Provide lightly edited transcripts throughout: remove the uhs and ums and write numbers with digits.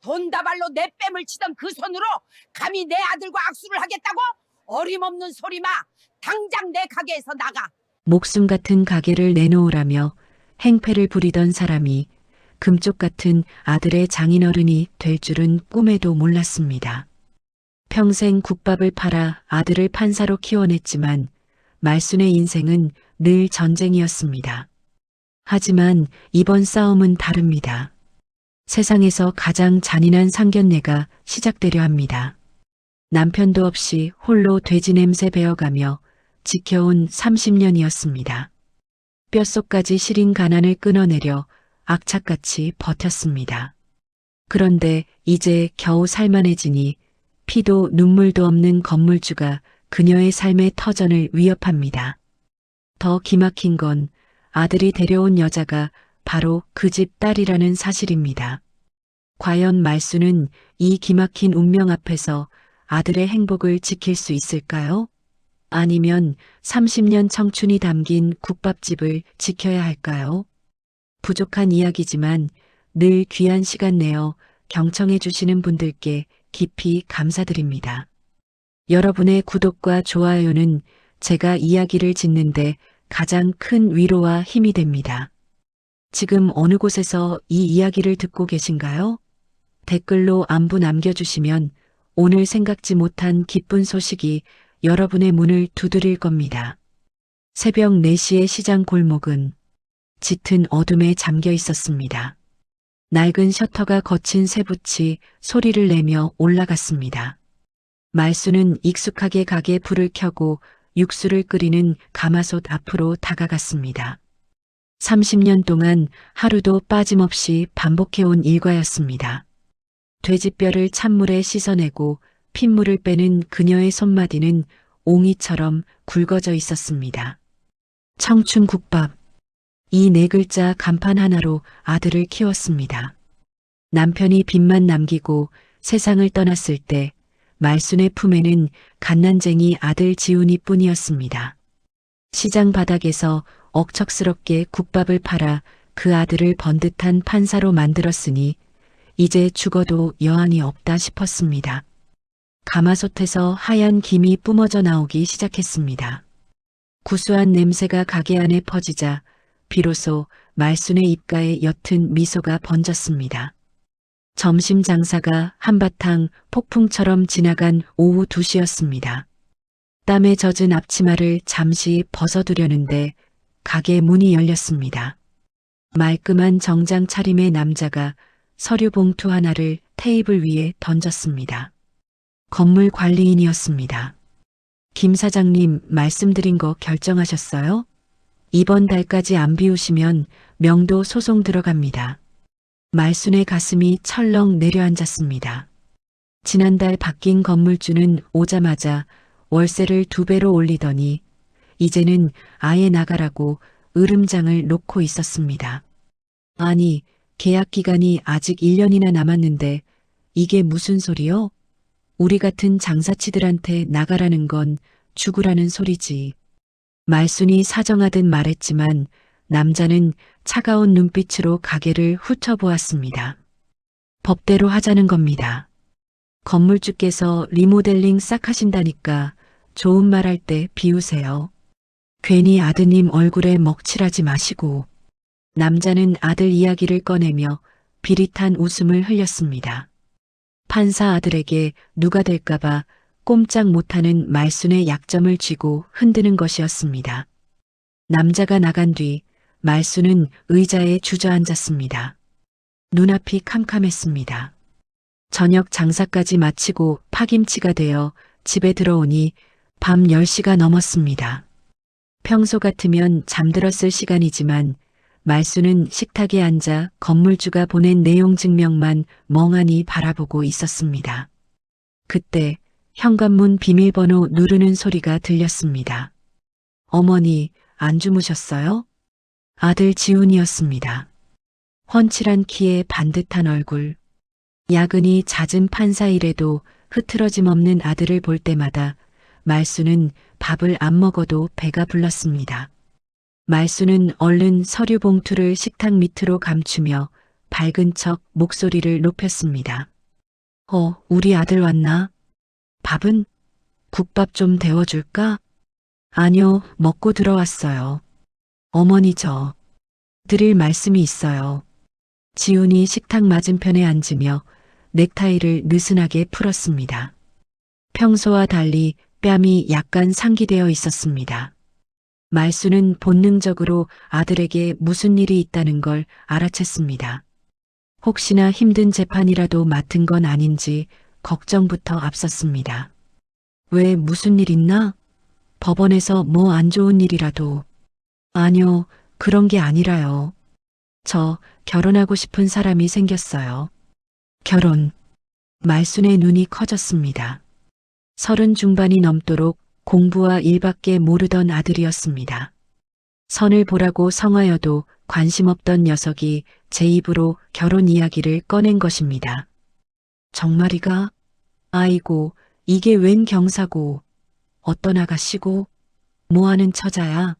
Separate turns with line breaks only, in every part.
돈다발로 내 뺨을 치던 그 손으로 감히 내 아들과 악수를 하겠다고? 어림없는 소리 마. 당장 내 가게에서 나가.
목숨 같은 가게를 내놓으라며 행패를 부리던 사람이 금쪽 같은 아들의 장인어른이 될 줄은 꿈에도 몰랐습니다. 평생 국밥을 팔아 아들을 판사로 키워냈지만 말순의 인생은 늘 전쟁이었습니다. 하지만 이번 싸움은 다릅니다. 세상에서 가장 잔인한 상견례가 시작되려 합니다. 남편도 없이 홀로 돼지 냄새 배어가며 지켜온 30년이었습니다. 뼛속까지 시린 가난을 끊어내려 악착같이 버텼습니다. 그런데 이제 겨우 살만해지니 피도 눈물도 없는 건물주가 그녀의 삶의 터전을 위협합니다. 더 기막힌 건 아들이 데려온 여자가 바로 그 집 딸이라는 사실입니다. 과연 말순은 이 기막힌 운명 앞에서 아들의 행복을 지킬 수 있을까요? 아니면 30년 청춘이 담긴 국밥집을 지켜야 할까요? 부족한 이야기지만 늘 귀한 시간 내어 경청해 주시는 분들께 깊이 감사드립니다. 여러분의 구독과 좋아요는 제가 이야기를 짓는데 가장 큰 위로와 힘이 됩니다. 지금 어느 곳에서 이 이야기를 듣고 계신가요? 댓글로 안부 남겨주시면 오늘 생각지 못한 기쁜 소식이 여러분의 문을 두드릴 겁니다. 새벽 4시의 시장 골목은 짙은 어둠에 잠겨 있었습니다. 낡은 셔터가 거친 새붓이 소리를 내며 올라갔습니다. 말순은 익숙하게 가게 불을 켜고 육수를 끓이는 가마솥 앞으로 다가갔습니다. 30년 동안 하루도 빠짐없이 반복해온 일과였습니다. 돼지뼈를 찬물에 씻어내고 핏물을 빼는 그녀의 손마디는 옹이처럼 굵어져 있었습니다. 청춘국밥. 이 네 글자 간판 하나로 아들을 키웠습니다. 남편이 빚만 남기고 세상을 떠났을 때 말순의 품에는 갓난쟁이 아들 지훈이 뿐이었습니다. 시장 바닥에서 억척스럽게 국밥을 팔아 그 아들을 번듯한 판사로 만들었으니 이제 죽어도 여한이 없다 싶었습니다. 가마솥에서 하얀 김이 뿜어져 나오기 시작했습니다. 구수한 냄새가 가게 안에 퍼지자 비로소 말순의 입가에 옅은 미소가 번졌습니다. 점심 장사가 한바탕 폭풍처럼 지나간 오후 2시였습니다. 땀에 젖은 앞치마를 잠시 벗어두려는데 가게 문이 열렸습니다. 말끔한 정장 차림의 남자가 서류 봉투 하나를 테이블 위에 던졌습니다. 건물 관리인이었습니다. 김 사장님, 말씀드린 거 결정하셨어요? 이번 달까지 안 비우시면 명도 소송 들어갑니다. 말순의 가슴이 철렁 내려앉았습니다. 지난달 바뀐 건물주는 오자마자 월세를 2배로 올리더니 이제는 아예 나가라고 으름장을 놓고 있었습니다. 아니, 계약 기간이 아직 1년이나 남았는데 이게 무슨 소리요? 우리 같은 장사치들한테 나가라는 건 죽으라는 소리지. 말순이 사정하듯 말했지만 남자는 차가운 눈빛으로 가게를 훑어보았습니다. 법대로 하자는 겁니다. 건물주께서 리모델링 싹 하신다니까 좋은 말 할 때 비우세요. 괜히 아드님 얼굴에 먹칠하지 마시고. 남자는 아들 이야기를 꺼내며 비릿한 웃음을 흘렸습니다. 판사 아들에게 누가 될까봐 꼼짝 못하는 말순의 약점을 쥐고 흔드는 것이었습니다. 남자가 나간 뒤 말순은 의자에 주저앉았습니다. 눈앞이 캄캄했습니다. 저녁 장사까지 마치고 파김치가 되어 집에 들어오니 밤 10시가 넘었습니다. 평소 같으면 잠들었을 시간이지만 말순은 식탁에 앉아 건물주가 보낸 내용 증명만 멍하니 바라보고 있었습니다. 그때 현관문 비밀번호 누르는 소리가 들렸습니다. 어머니, 안 주무셨어요? 아들 지훈이었습니다. 훤칠한 키에 반듯한 얼굴. 야근이 잦은 판사일에도 흐트러짐 없는 아들을 볼 때마다 말순은 밥을 안 먹어도 배가 불렀습니다. 말순은 얼른 서류 봉투를 식탁 밑으로 감추며 밝은 척 목소리를 높였습니다. 우리 아들 왔나? 밥은? 국밥 좀 데워줄까? 아니요, 먹고 들어왔어요. 어머니 드릴 말씀이 있어요. 지훈이 식탁 맞은편에 앉으며 넥타이를 느슨하게 풀었습니다. 평소와 달리 뺨이 약간 상기되어 있었습니다. 말수는 본능적으로 아들에게 무슨 일이 있다는 걸 알아챘습니다. 혹시나 힘든 재판이라도 맡은 건 아닌지 걱정부터 앞섰습니다. 왜 무슨 일 있나? 법원에서 뭐 안 좋은 일이라도. 아니요, 그런 게 아니라요. 저 결혼하고 싶은 사람이 생겼어요. 결혼. 말순의 눈이 커졌습니다. 30 중반이 넘도록 공부와 일밖에 모르던 아들이었습니다. 선을 보라고 성하여도 관심 없던 녀석이 제 입으로 결혼 이야기를 꺼낸 것입니다. 정말이가? 아이고, 이게 웬 경사고, 어떤 아가씨고, 뭐하는 처자야?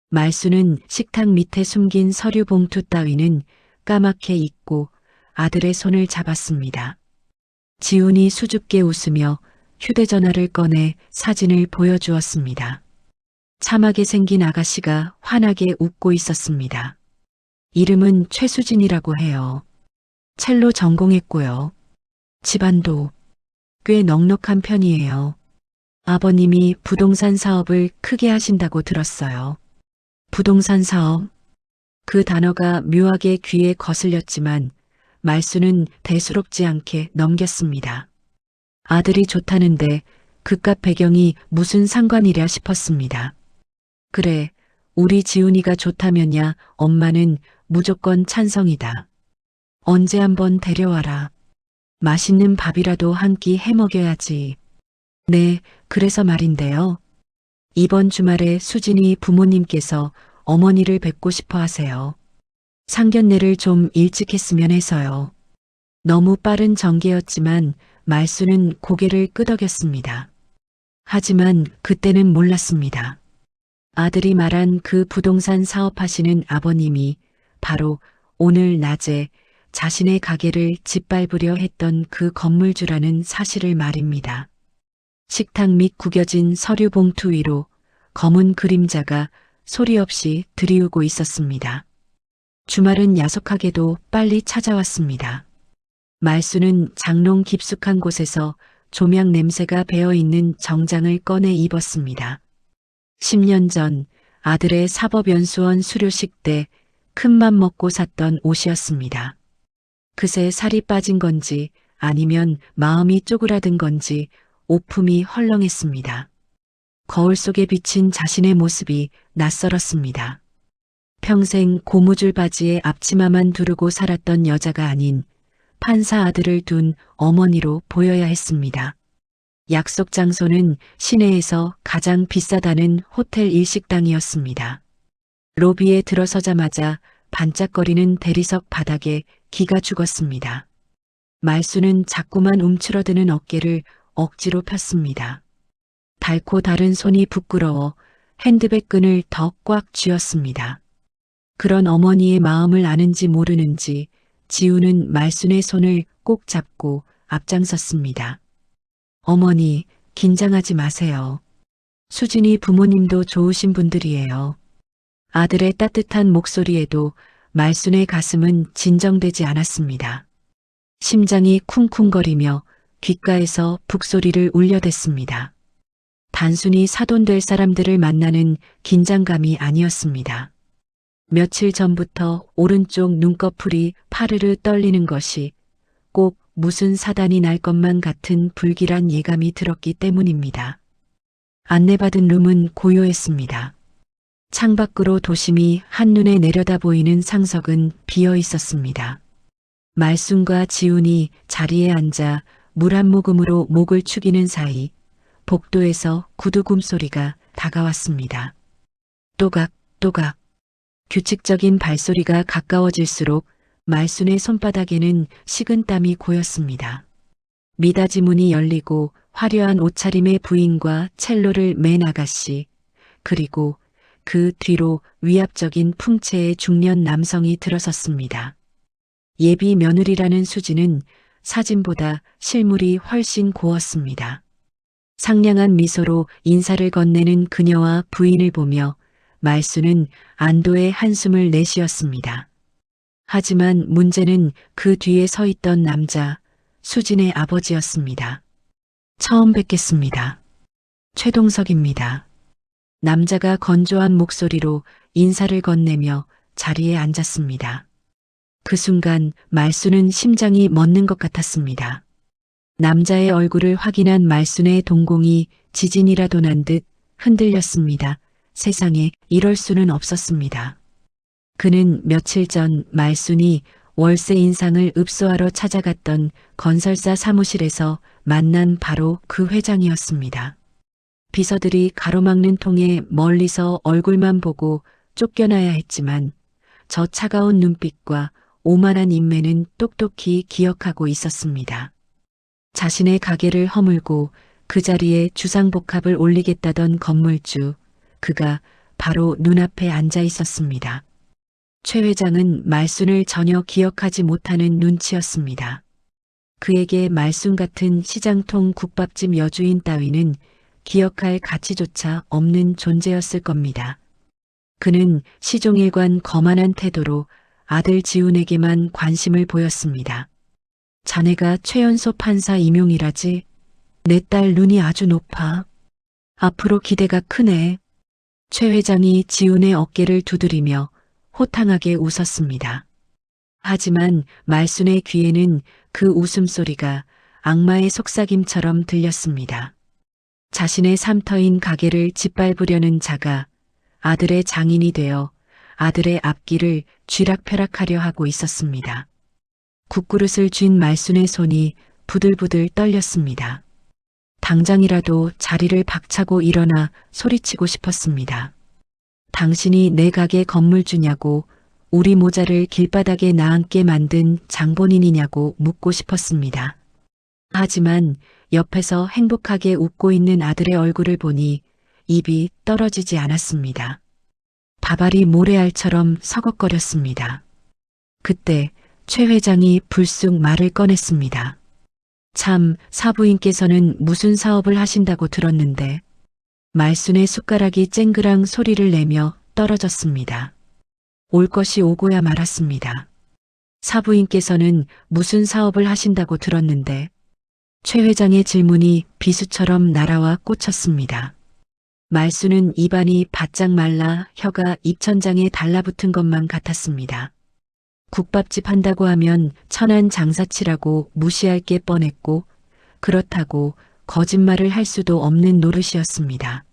말수는 식탁 밑에 숨긴 서류 봉투 따위는 까맣게 잊고 아들의 손을 잡았습니다. 지훈이 수줍게 웃으며 휴대전화를 꺼내 사진을 보여주었습니다. 참하게 생긴 아가씨가 환하게 웃고 있었습니다. 이름은 최수진이라고 해요. 첼로 전공했고요. 집안도 꽤 넉넉한 편이에요. 아버님이 부동산 사업을 크게 하신다고 들었어요. 부동산 사업. 그 단어가 묘하게 귀에 거슬렸지만 말수는 대수롭지 않게 넘겼습니다. 아들이 좋다는데 그깟 배경이 무슨 상관이랴 싶었습니다. 그래, 우리 지훈이가 좋다면야 엄마는 무조건 찬성이다. 언제 한번 데려와라. 맛있는 밥이라도 한 끼 해먹여야지. 네, 그래서 말인데요. 이번 주말에 수진이 부모님께서 어머니를 뵙고 싶어 하세요. 상견례를 좀 일찍 했으면 해서요. 너무 빠른 전개였지만 말수는 고개를 끄덕였습니다. 하지만 그때는 몰랐습니다. 아들이 말한 그 부동산 사업하시는 아버님이 바로 오늘 낮에 자신의 가게를 짓밟으려 했던 그 건물주라는 사실을 말입니다. 식탁 밑 구겨진 서류 봉투 위로 검은 그림자가 소리 없이 들이우고 있었습니다. 주말은 야속하게도 빨리 찾아왔습니다. 말수는 장롱 깊숙한 곳에서 조명 냄새가 배어있는 정장을 꺼내 입었습니다. 10년 전 아들의 사법연수원 수료식 때 큰맘 먹고 샀던 옷이었습니다. 그새 살이 빠진 건지 아니면 마음이 쪼그라든 건지 옷품이 헐렁했습니다. 거울 속에 비친 자신의 모습이 낯설었습니다. 평생 고무줄 바지에 앞치마만 두르고 살았던 여자가 아닌 판사 아들을 둔 어머니로 보여야 했습니다. 약속 장소는 시내에서 가장 비싸다는 호텔 일식당이었습니다. 로비에 들어서자마자 반짝거리는 대리석 바닥에 기가 죽었습니다. 말수는 자꾸만 움츠러드는 어깨를 억지로 폈습니다. 닳고 다른 손이 부끄러워 핸드백 끈을 더 꽉 쥐었습니다. 그런 어머니의 마음을 아는지 모르는지 지우는 말순의 손을 꼭 잡고 앞장섰습니다. 어머니, 긴장하지 마세요. 수진이 부모님도 좋으신 분들이에요. 아들의 따뜻한 목소리에도 말순의 가슴은 진정되지 않았습니다. 심장이 쿵쿵거리며 귓가에서 북소리를 울려댔습니다. 단순히 사돈될 사람들을 만나는 긴장감이 아니었습니다. 며칠 전부터 오른쪽 눈꺼풀이 파르르 떨리는 것이 꼭 무슨 사단이 날 것만 같은 불길한 예감이 들었기 때문입니다. 안내받은 룸은 고요했습니다. 창밖으로 도심이 한눈에 내려다 보이는 상석은 비어 있었습니다. 말순과 지훈이 자리에 앉아 물 한 모금으로 목을 축이는 사이 복도에서 구두 굼소리가 다가왔습니다. 또각또각. 규칙적인 발소리가 가까워질수록 말순의 손바닥에는 식은땀이 고였습니다. 미닫이 문이 열리고 화려한 옷차림의 부인과 첼로를 맨 아가씨, 그리고 그 뒤로 위압적인 풍채의 중년 남성이 들어섰습니다. 예비 며느리라는 수지는 사진보다 실물이 훨씬 고웠습니다. 상냥한 미소로 인사를 건네는 그녀와 부인을 보며 말수는 안도의 한숨을 내쉬었습니다. 하지만 문제는 그 뒤에 서 있던 남자, 수진의 아버지였습니다. 처음 뵙겠습니다. 최동석입니다. 남자가 건조한 목소리로 인사를 건네며 자리에 앉았습니다. 그 순간 말수는 심장이 멎는 것 같았습니다. 남자의 얼굴을 확인한 말순의 동공이 지진이라도 난 듯 흔들렸습니다. 세상에 이럴 수는 없었습니다. 그는 며칠 전 말순이 월세 인상을 읍소하러 찾아갔던 건설사 사무실에서 만난 바로 그 회장이었습니다. 비서들이 가로막는 통에 멀리서 얼굴만 보고 쫓겨나야 했지만 저 차가운 눈빛과 오만한 인매는 똑똑히 기억하고 있었습니다. 자신의 가게를 허물고 그 자리에 주상복합을 올리겠다던 건물주, 그가 바로 눈앞에 앉아 있었습니다. 최 회장은 말순을 전혀 기억하지 못하는 눈치였습니다. 그에게 말순 같은 시장통 국밥집 여주인 따위는 기억할 가치조차 없는 존재였을 겁니다. 그는 시종일관 거만한 태도로 아들 지훈에게만 관심을 보였습니다. 자네가 최연소 판사 임용이라지? 내 딸 눈이 아주 높아. 앞으로 기대가 크네. 최 회장이 지훈의 어깨를 두드리며 호탕하게 웃었습니다. 하지만 말순의 귀에는 그 웃음소리가 악마의 속삭임처럼 들렸습니다. 자신의 삶터인 가게를 짓밟으려는 자가 아들의 장인이 되어 아들의 앞길을 쥐락펴락하려 하고 있었습니다. 국그릇을 쥔 말순의 손이 부들부들 떨렸습니다. 당장이라도 자리를 박차고 일어나 소리치고 싶었습니다. 당신이 내 가게 건물주냐고, 우리 모자를 길바닥에 나앉게 만든 장본인이냐고 묻고 싶었습니다. 하지만 옆에서 행복하게 웃고 있는 아들의 얼굴을 보니 입이 떨어지지 않았습니다. 밥알이 모래알처럼 서걱거렸습니다. 그때 최 회장이 불쑥 말을 꺼냈습니다. 참, 사부인께서는 무슨 사업을 하신다고 들었는데. 말순의 숟가락이 쨍그랑 소리를 내며 떨어졌습니다. 올 것이 오고야 말았습니다. 사부인께서는 무슨 사업을 하신다고 들었는데. 최 회장의 질문이 비수처럼 날아와 꽂혔습니다. 말순은 입안이 바짝 말라 혀가 입천장에 달라붙은 것만 같았습니다. 국밥집 한다고 하면 천한 장사치라고 무시할 게 뻔했고 그렇다고 거짓말을 할 수도 없는 노릇이었습니다.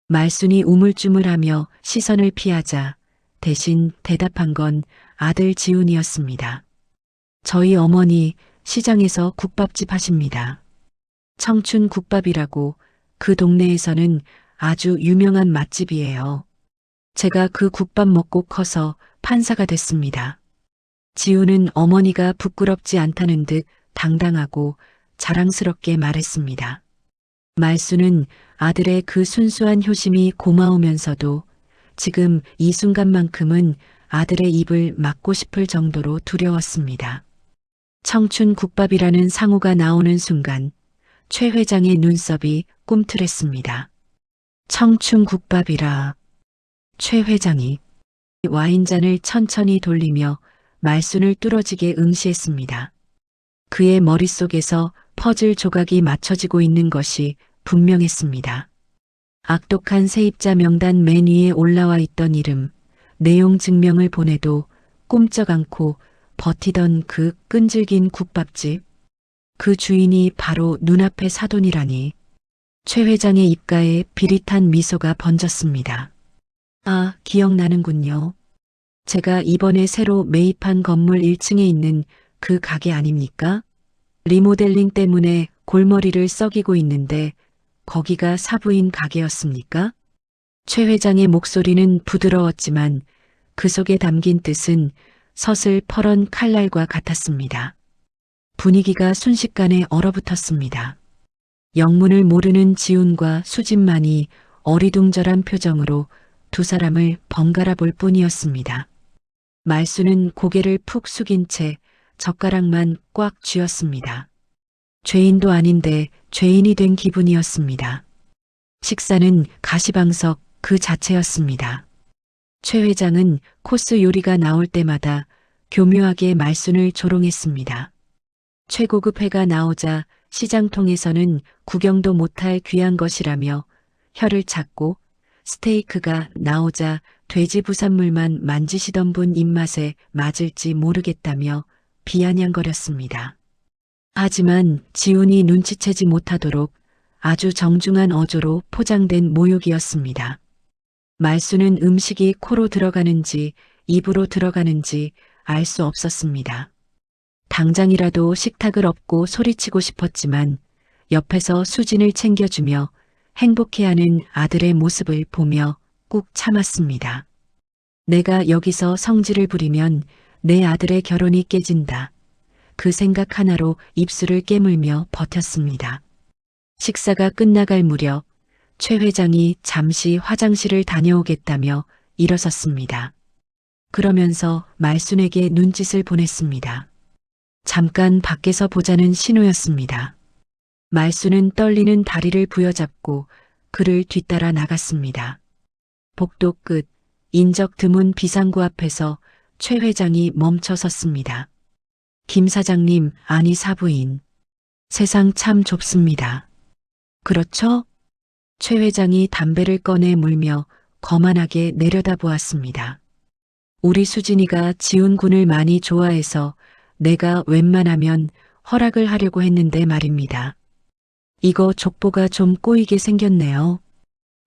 말순이 우물쭈물하며 시선을 피하자 대신 대답한 건 아들 지훈이었습니다. 저희 어머니 시장에서 국밥집 하십니다. 청춘 국밥이라고 그 동네에서는 아주 유명한 맛집이에요. 제가 그 국밥 먹고 커서 판사가 됐습니다. 지훈은 어머니가 부끄럽지 않다는 듯 당당하고 자랑스럽게 말했습니다. 말수는 아들의 그 순수한 효심이 고마우면서도 지금 이 순간만큼은 아들의 입을 막고 싶을 정도로 두려웠습니다. 청춘 국밥이라는 상호가 나오는 순간 최 회장의 눈썹이 꿈틀했습니다. 청춘 국밥이라. 최 회장이 와인잔을 천천히 돌리며 말순을 뚫어지게 응시했습니다. 그의 머릿속에서 퍼즐 조각이 맞춰지고 있는 것이 분명했습니다. 악독한 세입자 명단 맨 위에 올라와 있던 이름, 내용 증명을 보내도 꿈쩍 않고 버티던 그 끈질긴 국밥집. 그 주인이 바로 눈앞의 사돈이라니. 최 회장의 입가에 비릿한 미소가 번졌습니다. 아, 기억나는군요. 제가 이번에 새로 매입한 건물 1층에 있는 그 가게 아닙니까? 리모델링 때문에 골머리를 썩이고 있는데 거기가 사부인 가게였습니까? 최 회장의 목소리는 부드러웠지만 그 속에 담긴 뜻은 서슬퍼런 칼날과 같았습니다. 분위기가 순식간에 얼어붙었습니다. 영문을 모르는 지훈과 수진만이 어리둥절한 표정으로 두 사람을 번갈아 볼 뿐이었습니다. 말수는 고개를 푹 숙인 채 젓가락만 꽉 쥐었습니다. 죄인도 아닌데 죄인이 된 기분이었습니다. 식사는 가시방석 그 자체였습니다. 최 회장은 코스 요리가 나올 때마다 교묘하게 말순을 조롱했습니다. 최고급 회가 나오자 시장통에서는 구경도 못할 귀한 것이라며 혀를 찾고, 스테이크가 나오자 돼지 부산물만 만지시던 분 입맛에 맞을지 모르겠다며 비아냥거렸습니다. 하지만 지훈이 눈치채지 못하도록 아주 정중한 어조로 포장된 모욕이었습니다. 말수는 음식이 코로 들어가는지 입으로 들어가는지 알 수 없었습니다. 당장이라도 식탁을 엎고 소리치고 싶었지만 옆에서 수진을 챙겨주며 행복해하는 아들의 모습을 보며 꾹 참았습니다. 내가 여기서 성질을 부리면 내 아들의 결혼이 깨진다. 그 생각 하나로 입술을 깨물며 버텼습니다. 식사가 끝나갈 무렵 최 회장이 잠시 화장실을 다녀오겠다며 일어섰습니다. 그러면서 말순에게 눈짓을 보냈습니다. 잠깐 밖에서 보자는 신호였습니다. 말순은 떨리는 다리를 부여잡고 그를 뒤따라 나갔습니다. 복도 끝 인적 드문 비상구 앞에서 최 회장이 멈춰 섰습니다. 김 사장님, 아니 사부인. 세상 참 좁습니다. 그렇죠? 최 회장이 담배를 꺼내 물며 거만하게 내려다보았습니다. 우리 수진이가 지훈 군을 많이 좋아해서 내가 웬만하면 허락을 하려고 했는데 말입니다. 이거 족보가 좀 꼬이게 생겼네요.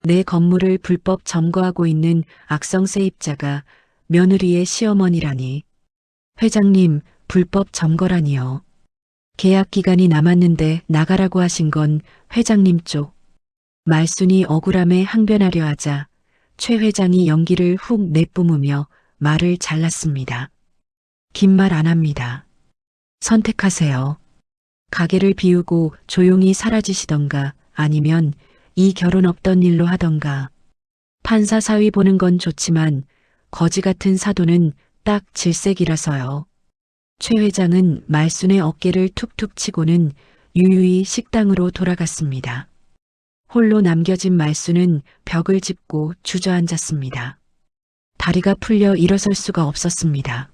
내 건물을 불법 점거하고 있는 악성 세입자가 며느리의 시어머니라니. 회장님, 불법 점거라니요. 계약 기간이 남았는데 나가라고 하신 건 회장님 쪽. 말순이 억울함에 항변하려 하자 최 회장이 연기를 훅 내뿜으며 말을 잘랐습니다. 긴 말 안 합니다. 선택하세요. 가게를 비우고 조용히 사라지시던가 아니면 이 결혼 없던 일로 하던가. 판사 사위 보는 건 좋지만 거지 같은 사도는 딱 질색이라서요. 최 회장은 말순의 어깨를 툭툭 치고는 유유히 식당으로 돌아갔습니다. 홀로 남겨진 말순은 벽을 짚고 주저앉았습니다. 다리가 풀려 일어설 수가 없었습니다.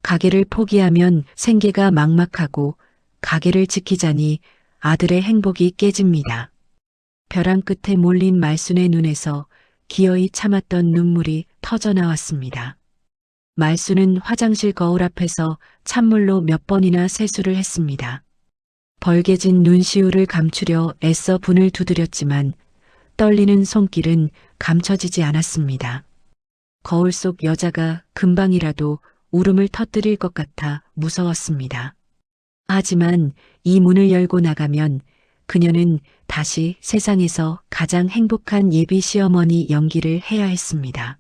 가게를 포기하면 생계가 막막하고 가게를 지키자니 아들의 행복이 깨집니다. 벼랑 끝에 몰린 말순의 눈에서 기어이 참았던 눈물이 터져나왔습니다. 말순은 화장실 거울 앞에서 찬물로 몇 번이나 세수를 했습니다. 벌개진 눈시울을 감추려 애써 분을 두드렸지만 떨리는 손길은 감춰지지 않았습니다. 거울 속 여자가 금방이라도 울음을 터뜨릴 것 같아 무서웠습니다. 하지만 이 문을 열고 나가면 그녀는 다시 세상에서 가장 행복한 예비 시어머니 연기를 해야 했습니다.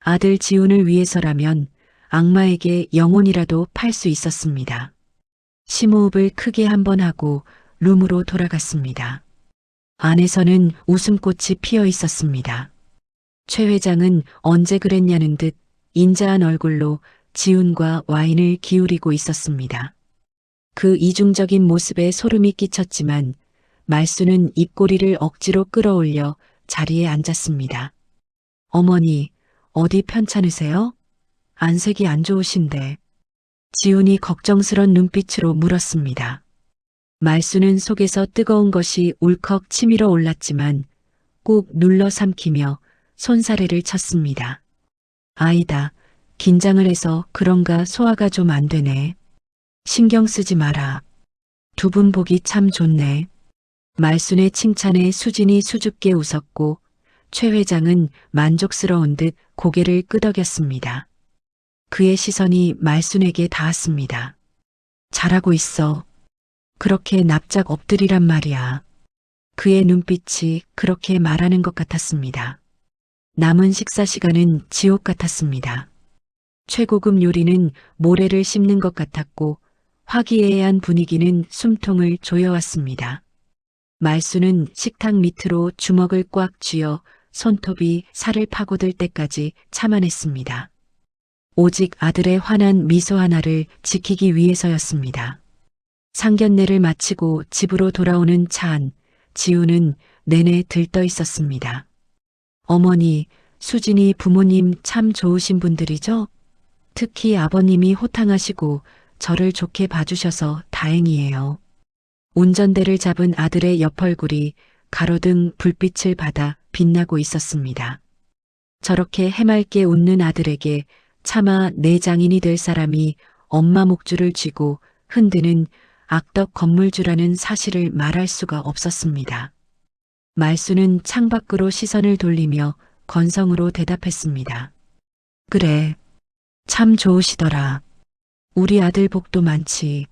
아들 지훈을 위해서라면 악마에게 영혼이라도 팔 수 있었습니다. 심호흡을 크게 한번 하고 룸으로 돌아갔습니다. 안에서는 웃음꽃이 피어 있었습니다. 최 회장은 언제 그랬냐는 듯 인자한 얼굴로 지훈과 와인을 기울이고 있었습니다. 그 이중적인 모습에 소름이 끼쳤지만 말수는 입꼬리를 억지로 끌어올려 자리에 앉았습니다. 어머니, 어디 편찮으세요? 안색이 안 좋으신데. 지훈이 걱정스런 눈빛으로 물었습니다. 말수는 속에서 뜨거운 것이 울컥 치밀어 올랐지만 꾹 눌러 삼키며 손사래를 쳤습니다. 아이다, 긴장을 해서 그런가 소화가 좀 안 되네. 신경 쓰지 마라. 두 분 보기 참 좋네. 말순의 칭찬에 수진이 수줍게 웃었고 최 회장은 만족스러운 듯 고개를 끄덕였습니다. 그의 시선이 말순에게 닿았습니다. 잘하고 있어. 그렇게 납작 엎드리란 말이야. 그의 눈빛이 그렇게 말하는 것 같았습니다. 남은 식사 시간은 지옥 같았습니다. 최고급 요리는 모래를 씹는 것 같았고 화기애애한 분위기는 숨통을 조여왔습니다. 말수는 식탁 밑으로 주먹을 꽉 쥐어 손톱이 살을 파고들 때까지 참아냈습니다. 오직 아들의 환한 미소 하나를 지키기 위해서였습니다. 상견례를 마치고 집으로 돌아오는 차 안, 지우는 내내 들떠 있었습니다. 어머니, 수진이 부모님 참 좋으신 분들이죠? 특히 아버님이 호탕하시고 저를 좋게 봐주셔서 다행이에요. 운전대를 잡은 아들의 옆 얼굴이 가로등 불빛을 받아 빛나고 있었습니다. 저렇게 해맑게 웃는 아들에게 차마 내 장인이 될 사람이 엄마 목줄을 쥐고 흔드는 악덕 건물주라는 사실을 말할 수가 없었습니다. 말수는 창밖으로 시선을 돌리며 건성으로 대답했습니다. 그래, 참 좋으시더라. 우리 아들 복도 많지.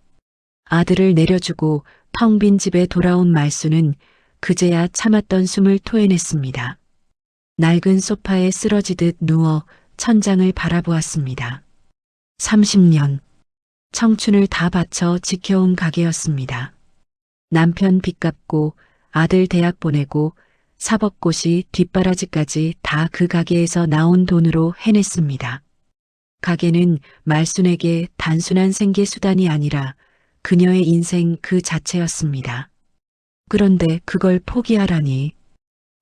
아들을 내려주고 텅 빈 집에 돌아온 말수는 그제야 참았던 숨을 토해냈습니다. 낡은 소파에 쓰러지듯 누워 천장을 바라보았습니다. 30년. 청춘을 다 바쳐 지켜온 가게였습니다. 남편 빚 갚고 아들 대학 보내고 사법고시 뒷바라지까지 다 그 가게에서 나온 돈으로 해냈습니다. 가게는 말순에게 단순한 생계 수단이 아니라 그녀의 인생 그 자체였습니다. 그런데 그걸 포기하라니.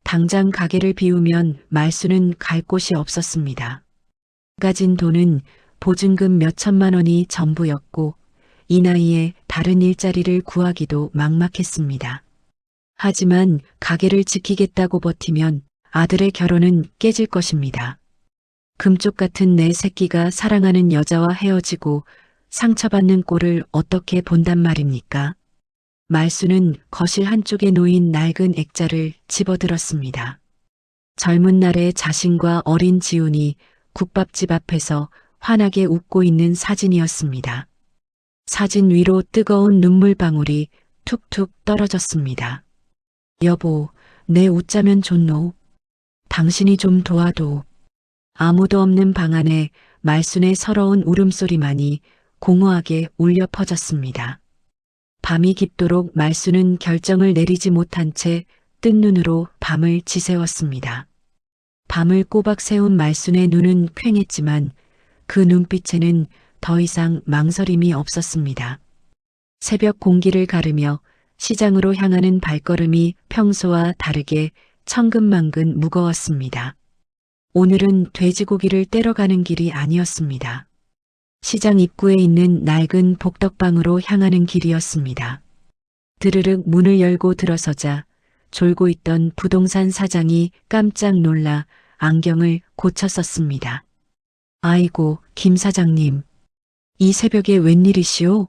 당장 가게를 비우면 말순은 갈 곳이 없었습니다. 가진 돈은 보증금 몇 천만 원이 전부였고 이 나이에 다른 일자리를 구하기도 막막했습니다. 하지만 가게를 지키겠다고 버티면 아들의 결혼은 깨질 것입니다. 금쪽 같은 내 새끼가 사랑하는 여자와 헤어지고 상처받는 꼴을 어떻게 본단 말입니까? 말수는 거실 한쪽에 놓인 낡은 액자를 집어들었습니다. 젊은 날의 자신과 어린 지훈이 국밥집 앞에서 환하게 웃고 있는 사진이었습니다. 사진 위로 뜨거운 눈물방울이 툭툭 떨어졌습니다. 여보, 내 웃자면 좋노. 당신이 좀 도와도. 아무도 없는 방 안에 말순의 서러운 울음소리만이 공허하게 울려 퍼졌습니다. 밤이 깊도록 말순은 결정을 내리지 못한 채 뜬 눈으로 밤을 지새웠습니다. 밤을 꼬박 세운 말순의 눈은 퀭했지만 그 눈빛에는 더 이상 망설임이 없었습니다. 새벽 공기를 가르며 시장으로 향하는 발걸음이 평소와 다르게 천근만근 무거웠습니다. 오늘은 돼지고기를 떼러 가는 길이 아니었습니다. 시장 입구에 있는 낡은 복덕방으로 향하는 길이었습니다. 드르륵 문을 열고 들어서자 졸고 있던 부동산 사장이 깜짝 놀라 안경을 고쳤었습니다. 아이고, 김 사장님. 이 새벽에 웬일이시오?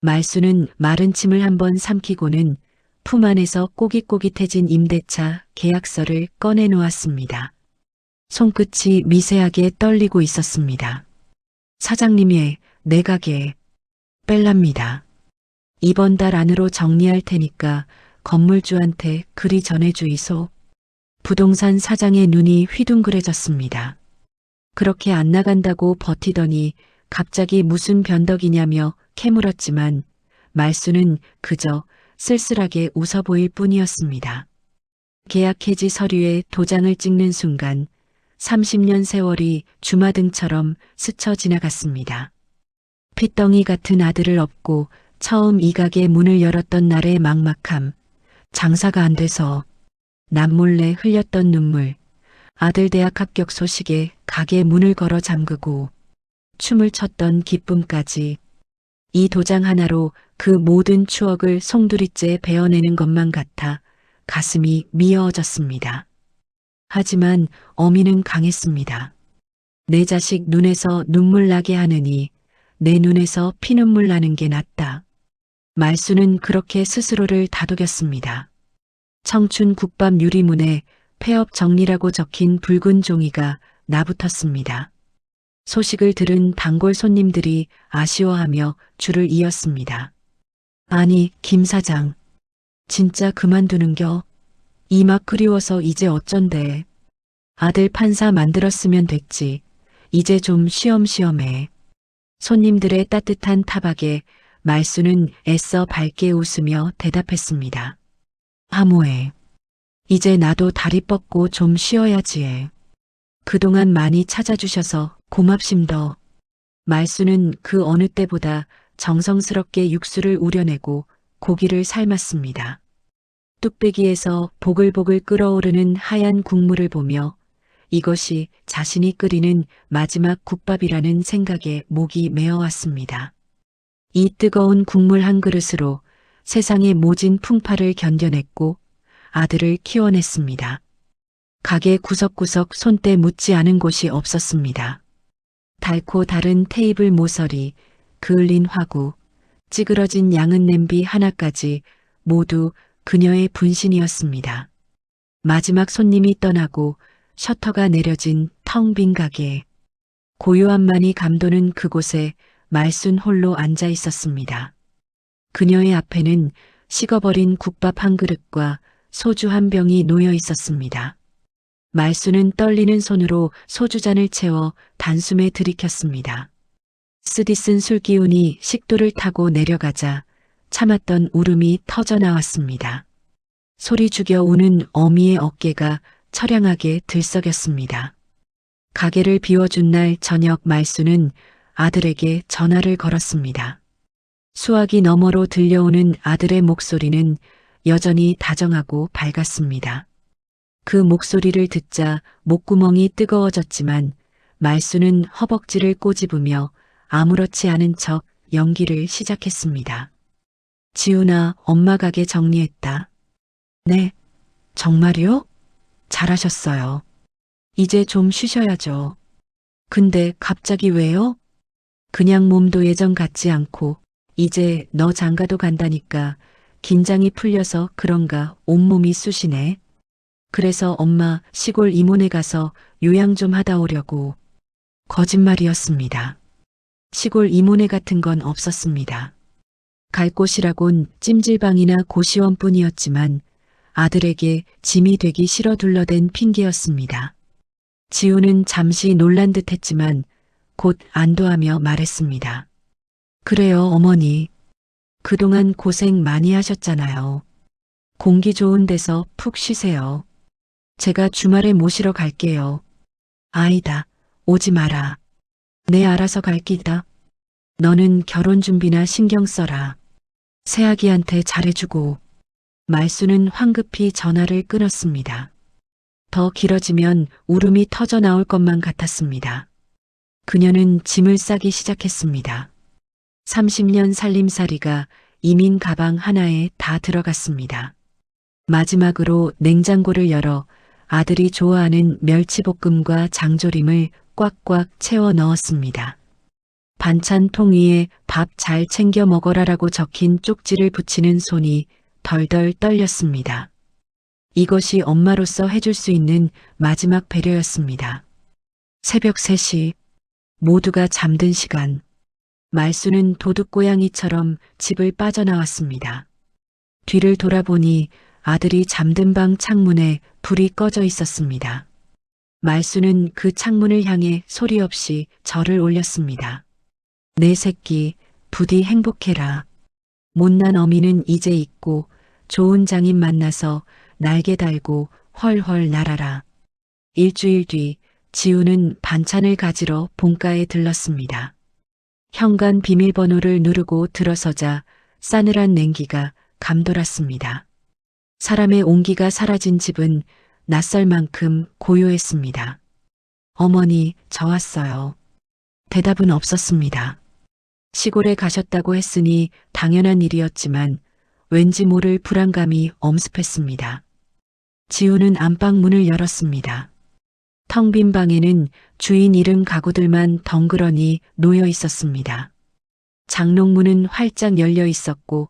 말수는 마른 침을 한번 삼키고는 품 안에서 꼬깃꼬깃해진 임대차 계약서를 꺼내 놓았습니다. 손끝이 미세하게 떨리고 있었습니다. 사장님의 내 가게 뺄랍니다. 이번 달 안으로 정리할 테니까 건물주한테 그리 전해주이소. 부동산 사장의 눈이 휘둥그레졌습니다. 그렇게 안 나간다고 버티더니 갑자기 무슨 변덕이냐며 캐물었지만 말수는 그저 쓸쓸하게 웃어 보일 뿐이었습니다. 계약 해지 서류에 도장을 찍는 순간 30년 세월이 주마등처럼 스쳐 지나갔습니다. 핏덩이 같은 아들을 업고 처음 이 가게 문을 열었던 날의 막막함, 장사가 안 돼서 남몰래 흘렸던 눈물, 아들 대학 합격 소식에 가게 문을 걸어 잠그고 춤을 췄던 기쁨까지 이 도장 하나로 그 모든 추억을 송두리째 베어내는 것만 같아 가슴이 미어져졌습니다. 하지만 어미는 강했습니다. 내 자식 눈에서 눈물 나게 하느니 내 눈에서 피눈물 나는 게 낫다. 말수는 그렇게 스스로를 다독였습니다. 청춘 국밥 유리문에 폐업 정리라고 적힌 붉은 종이가 나붙었습니다. 소식을 들은 단골 손님들이 아쉬워하며 줄을 이었습니다. 아니, 김 사장. 진짜 그만두는겨? 이막 그리워서 이제 어쩐대. 아들 판사 만들었으면 됐지. 이제 좀 쉬엄쉬엄해. 손님들의 따뜻한 타박에 말수는 애써 밝게 웃으며 대답했습니다. 하모해. 이제 나도 다리 뻗고 좀 쉬어야지 해. 그동안 많이 찾아주셔서 고맙심더. 말수는 그 어느 때보다 정성스럽게 육수를 우려내고 고기를 삶았습니다. 뚝배기에서 보글보글 끓어오르는 하얀 국물을 보며 이것이 자신이 끓이는 마지막 국밥이라는 생각에 목이 메어왔습니다. 이 뜨거운 국물 한 그릇으로 세상의 모진 풍파를 견뎌냈고 아들을 키워냈습니다. 가게 구석구석 손때 묻지 않은 곳이 없었습니다. 달고 다른 테이블 모서리, 그을린 화구, 찌그러진 양은 냄비 하나까지 모두 그녀의 분신이었습니다. 마지막 손님이 떠나고 셔터가 내려진 텅 빈 가게. 고요함만이 감도는 그곳에 말순 홀로 앉아 있었습니다. 그녀의 앞에는 식어버린 국밥 한 그릇과 소주 한 병이 놓여 있었습니다. 말순은 떨리는 손으로 소주잔을 채워 단숨에 들이켰습니다. 쓰디쓴 술기운이 식도를 타고 내려가자 참았던 울음이 터져 나왔습니다. 소리 죽여 우는 어미의 어깨가 처량하게 들썩였습니다. 가게를 비워준 날 저녁 말수는 아들에게 전화를 걸었습니다. 수화기 너머로 들려오는 아들의 목소리는 여전히 다정하고 밝았습니다. 그 목소리를 듣자 목구멍이 뜨거워졌지만 말수는 허벅지를 꼬집으며 아무렇지 않은 척 연기를 시작했습니다. 지훈아, 엄마 가게 정리했다. 네, 정말요? 잘하셨어요. 이제 좀 쉬셔야죠. 근데 갑자기 왜요? 그냥 몸도 예전 같지 않고 이제 너 장가도 간다니까 긴장이 풀려서 그런가 온몸이 쑤시네. 그래서 엄마 시골 이모네 가서 요양 좀 하다 오려고. 거짓말이었습니다. 시골 이모네 같은 건 없었습니다. 갈 곳이라곤 찜질방이나 고시원뿐이었지만 아들에게 짐이 되기 싫어 둘러댄 핑계였습니다. 지우는 잠시 놀란 듯 했지만 곧 안도하며 말했습니다. 그래요, 어머니. 그동안 고생 많이 하셨잖아요. 공기 좋은 데서 푹 쉬세요. 제가 주말에 모시러 갈게요. 아이다, 오지 마라. 내 알아서 갈 기다. 너는 결혼 준비나 신경 써라. 새아기한테 잘해주고. 말수는 황급히 전화를 끊었습니다. 더 길어지면 울음이 터져 나올 것만 같았습니다. 그녀는 짐을 싸기 시작했습니다. 30년 살림살이가 이민 가방 하나에 다 들어갔습니다. 마지막으로 냉장고를 열어 아들이 좋아하는 멸치볶음과 장조림을 꽉꽉 채워 넣었습니다. 반찬통 위에 밥 잘 챙겨 먹어라라고 적힌 쪽지를 붙이는 손이 덜덜 떨렸습니다. 이것이 엄마로서 해줄 수 있는 마지막 배려였습니다. 새벽 3시, 모두가 잠든 시간. 말수는 도둑고양이처럼 집을 빠져나왔습니다. 뒤를 돌아보니 아들이 잠든 방 창문에 불이 꺼져 있었습니다. 말수는 그 창문을 향해 소리 없이 절을 올렸습니다. 내 새끼, 부디 행복해라. 못난 어미는 이제 있고 좋은 장인 만나서 날개 달고 헐헐 날아라. 일주일 뒤 지우는 반찬을 가지러 본가에 들렀습니다. 현관 비밀번호를 누르고 들어서자 싸늘한 냉기가 감돌았습니다. 사람의 온기가 사라진 집은 낯설 만큼 고요했습니다. 어머니, 저 왔어요. 대답은 없었습니다. 시골에 가셨다고 했으니 당연한 일이었지만 왠지 모를 불안감이 엄습했습니다. 지우는 안방 문을 열었습니다. 텅 빈 방에는 주인 잃은 가구들만 덩그러니 놓여 있었습니다. 장롱문은 활짝 열려 있었고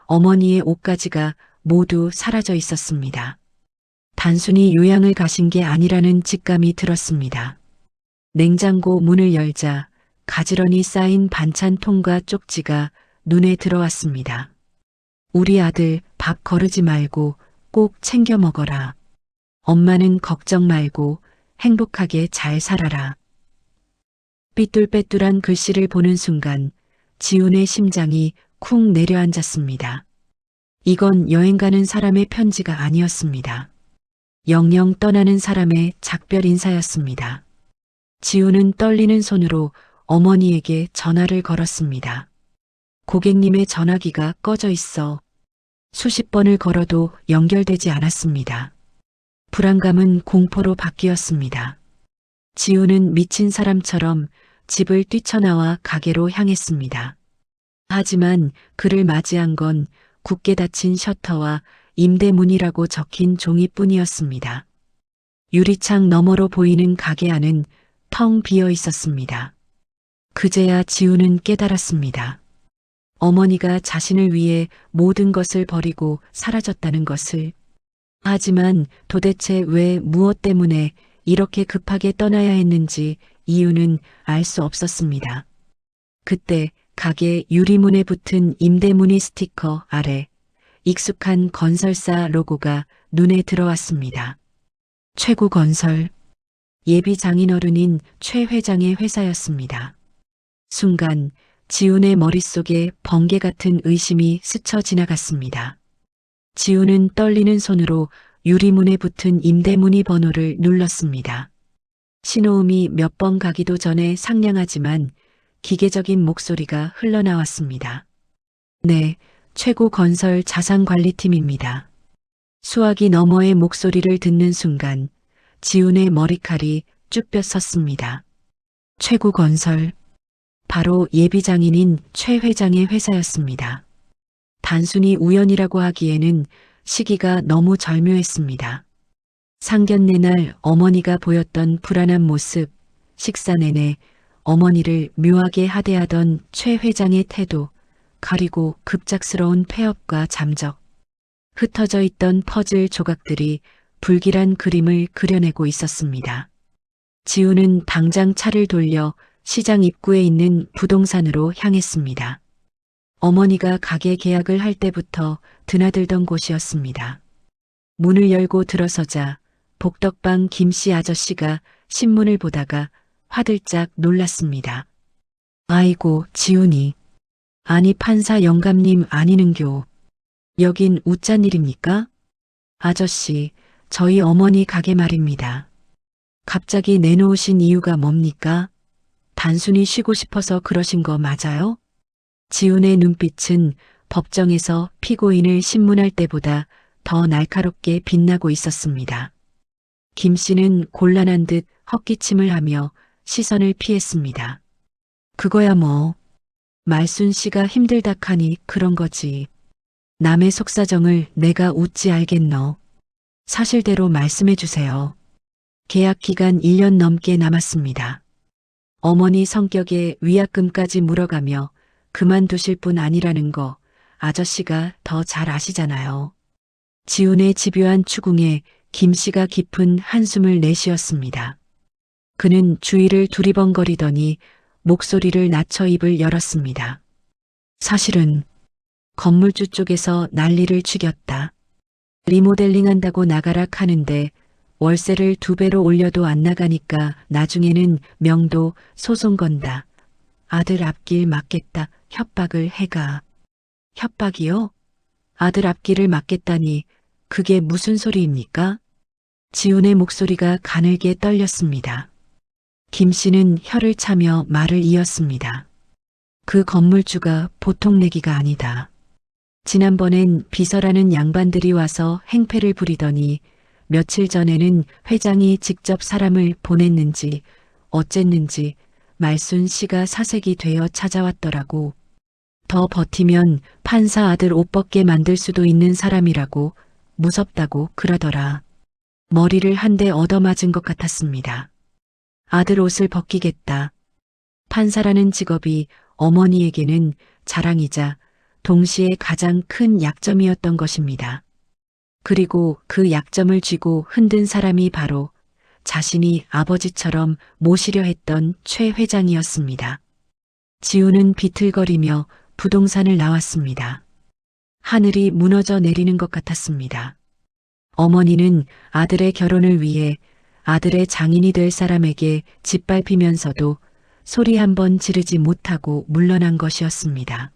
어머니의 옷가지가 모두 사라져 있었습니다. 단순히 요양을 가신 게 아니라는 직감이 들었습니다. 냉장고 문을 열자 가지런히 쌓인 반찬통과 쪽지가 눈에 들어왔습니다. 우리 아들 밥 거르지 말고 꼭 챙겨 먹어라. 엄마는 걱정 말고 행복하게 잘 살아라. 삐뚤빼뚤한 글씨를 보는 순간 지훈의 심장이 쿵 내려앉았습니다. 이건 여행 가는 사람의 편지가 아니었습니다. 영영 떠나는 사람의 작별 인사였습니다. 지우는 떨리는 손으로 어머니에게 전화를 걸었습니다. 고객님의 전화기가 꺼져 있어 수십 번을 걸어도 연결되지 않았습니다. 불안감은 공포로 바뀌었습니다. 지우는 미친 사람처럼 집을 뛰쳐나와 가게로 향했습니다. 하지만 그를 맞이한 건 굳게 닫힌 셔터와 임대문이라고 적힌 종이뿐이었습니다. 유리창 너머로 보이는 가게 안은 텅 비어 있었습니다. 그제야 지우는 깨달았습니다. 어머니가 자신을 위해 모든 것을 버리고 사라졌다는 것을. 하지만 도대체 왜 무엇 때문에 이렇게 급하게 떠나야 했는지 이유는 알 수 없었습니다. 그때 가게 유리문에 붙은 임대문의 스티커 아래 익숙한 건설사 로고가 눈에 들어왔습니다. 최구건설. 예비 장인어른인 최 회장의 회사였습니다. 순간 지훈의 머릿속에 번개 같은 의심이 스쳐 지나갔습니다. 지훈은 떨리는 손으로 유리문에 붙은 임대문의 번호를 눌렀습니다. 신호음이 몇 번 가기도 전에 상냥하지만 기계적인 목소리가 흘러나왔습니다. 네, 최고건설 자산관리팀입니다. 수화기 너머의 목소리를 듣는 순간 지훈의 머리칼이 쭉 뼈섰습니다. 최고건설. 바로 예비장인인 최 회장의 회사였습니다. 단순히 우연이라고 하기에는 시기가 너무 절묘했습니다. 상견례 날 어머니가 보였던 불안한 모습, 식사 내내 어머니를 묘하게 하대하던 최 회장의 태도, 그리고 급작스러운 폐업과 잠적, 흩어져 있던 퍼즐 조각들이 불길한 그림을 그려내고 있었습니다. 지우는 당장 차를 돌려 시장 입구에 있는 부동산으로 향했습니다. 어머니가 가게 계약을 할 때부터 드나들던 곳이었습니다. 문을 열고 들어서자 복덕방 김씨 아저씨가 신문을 보다가 화들짝 놀랐습니다. 아이고, 지훈이. 아니 판사 영감님 아니는교. 여긴 웃잔 일입니까? 아저씨, 저희 어머니 가게 말입니다. 갑자기 내놓으신 이유가 뭡니까? 단순히 쉬고 싶어서 그러신 거 맞아요? 지훈의 눈빛은 법정에서 피고인을 신문할 때보다 더 날카롭게 빛나고 있었습니다. 김 씨는 곤란한 듯 헛기침을 하며 시선을 피했습니다. 그거야 뭐. 말순 씨가 힘들다 카니 그런 거지. 남의 속사정을 내가 어찌 알겠노. 사실대로 말씀해 주세요. 계약 기간 1년 넘게 남았습니다. 어머니 성격에 위약금까지 물어가며 그만두실 분 아니라는 거 아저씨가 더 잘 아시잖아요. 지훈의 집요한 추궁에 김 씨가 깊은 한숨을 내쉬었습니다. 그는 주위를 두리번거리더니 목소리를 낮춰 입을 열었습니다. 사실은 건물주 쪽에서 난리를 죽였다. 리모델링 한다고 나가라 하는데 월세를 2배로 올려도 안 나가니까 나중에는 명도 소송 건다. 아들 앞길 막겠다 협박을 해가. 협박이요? 아들 앞길을 막겠다니 그게 무슨 소리입니까? 지훈의 목소리가 가늘게 떨렸습니다. 김 씨는 혀를 차며 말을 이었습니다. 그 건물주가 보통 내기가 아니다. 지난번엔 비서라는 양반들이 와서 행패를 부리더니 며칠 전에는 회장이 직접 사람을 보냈는지 어쨌는지 말순 씨가 사색이 되어 찾아왔더라고. 더 버티면 판사 아들 옷 벗게 만들 수도 있는 사람이라고 무섭다고 그러더라. 머리를 한 대 얻어맞은 것 같았습니다. 아들 옷을 벗기겠다. 판사라는 직업이 어머니에게는 자랑이자 동시에 가장 큰 약점이었던 것입니다. 그리고 그 약점을 쥐고 흔든 사람이 바로 자신이 아버지처럼 모시려 했던 최 회장이었습니다. 지우는 비틀거리며 부동산을 나왔습니다. 하늘이 무너져 내리는 것 같았습니다. 어머니는 아들의 결혼을 위해 아들의 장인이 될 사람에게 짓밟히면서도 소리 한 번 지르지 못하고 물러난 것이었습니다.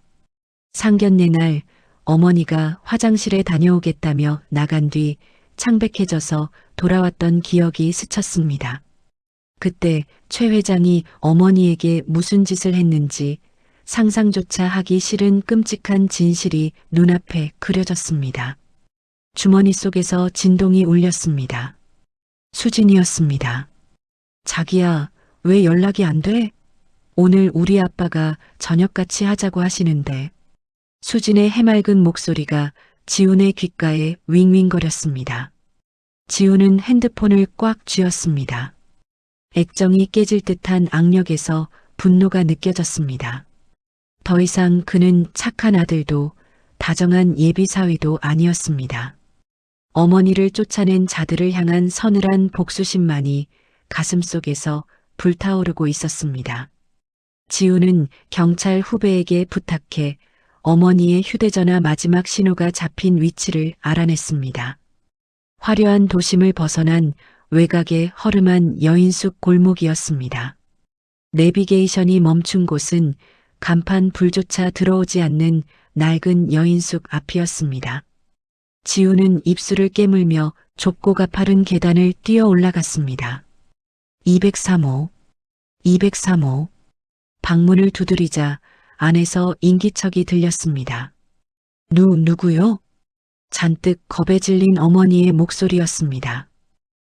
상견례 날 어머니가 화장실에 다녀오겠다며 나간 뒤 창백해져서 돌아왔던 기억이 스쳤습니다. 그때 최 회장이 어머니에게 무슨 짓을 했는지 상상조차 하기 싫은 끔찍한 진실이 눈앞에 그려졌습니다. 주머니 속에서 진동이 울렸습니다. 수진이었습니다. 자기야, 왜 연락이 안 돼? 오늘 우리 아빠가 저녁같이 하자고 하시는데. 수진의 해맑은 목소리가 지훈의 귓가에 윙윙거렸습니다. 지훈은 핸드폰을 꽉 쥐었습니다. 액정이 깨질 듯한 악력에서 분노가 느껴졌습니다. 더 이상 그는 착한 아들도 다정한 예비사위도 아니었습니다. 어머니를 쫓아낸 자들을 향한 서늘한 복수심만이 가슴속에서 불타오르고 있었습니다. 지훈은 경찰 후배에게 부탁해 어머니의 휴대전화 마지막 신호가 잡힌 위치를 알아냈습니다. 화려한 도심을 벗어난 외곽의 허름한 여인숙 골목이었습니다. 내비게이션이 멈춘 곳은 간판 불조차 들어오지 않는 낡은 여인숙 앞이었습니다. 지훈은 입술을 깨물며 좁고 가파른 계단을 뛰어 올라갔습니다. 203호, 203호. 방문을 두드리자 안에서 인기척이 들렸습니다. 누구요? 잔뜩 겁에 질린 어머니의 목소리였습니다.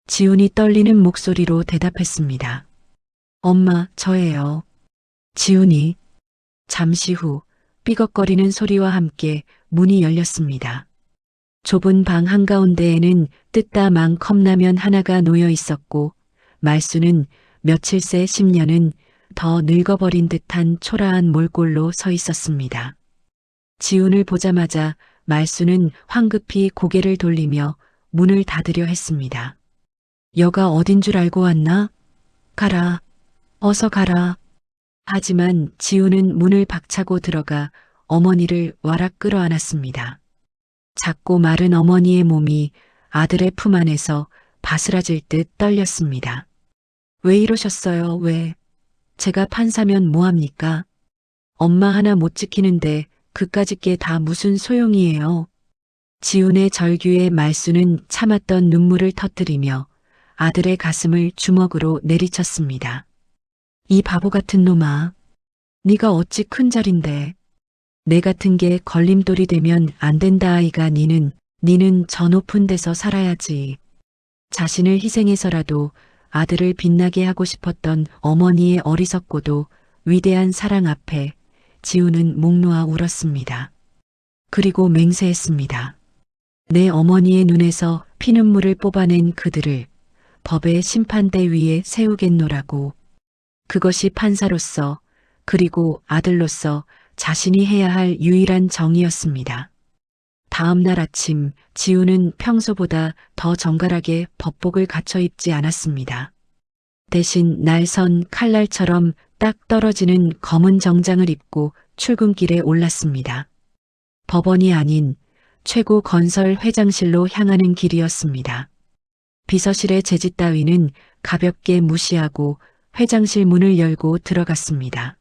지훈이 떨리는 목소리로 대답했습니다. 엄마, 저예요. 지훈이. 잠시 후 삐걱거리는 소리와 함께 문이 열렸습니다. 좁은 방 한가운데에는 뜯다만 컵라면 하나가 놓여 있었고 말수는 며칠 새 10년은 더 늙어버린 듯한 초라한 몰골로 서 있었습니다. 지훈을 보자마자 말수는 황급히 고개를 돌리며 문을 닫으려 했습니다. 여가 어딘 줄 알고 왔나? 가라. 어서 가라. 하지만 지훈은 문을 박차고 들어가 어머니를 와락 끌어안았습니다. 작고 마른 어머니의 몸이 아들의 품 안에서 바스라질 듯 떨렸습니다. 왜 이러셨어요, 왜? 제가 판사면 뭐합니까? 엄마 하나 못 지키는데 그까짓 게 다 무슨 소용이에요. 지훈의 절규의 말수는 참았던 눈물을 터뜨리며 아들의 가슴을 주먹으로 내리쳤습니다. 이 바보 같은 놈아. 네가 어찌 큰 자린데. 내 같은 게 걸림돌이 되면 안 된다 아이가. 니는 저 높은 데서 살아야지. 자신을 희생해서라도 아들을 빛나게 하고 싶었던 어머니의 어리석고도 위대한 사랑 앞에 지훈은 목 놓아 울었습니다. 그리고 맹세했습니다. 내 어머니의 눈에서 피눈물을 뽑아낸 그들을 법의 심판대 위에 세우겠노라고. 그것이 판사로서 그리고 아들로서 자신이 해야 할 유일한 정의였습니다. 다음 날 아침 지훈은 평소보다 더 정갈하게 법복을 갖춰 입지 않았습니다. 대신 날선 칼날처럼 딱 떨어지는 검은 정장을 입고 출근길에 올랐습니다. 법원이 아닌 최고 건설 회장실로 향하는 길이었습니다. 비서실의 재짓 따위는 가볍게 무시하고 회장실 문을 열고 들어갔습니다.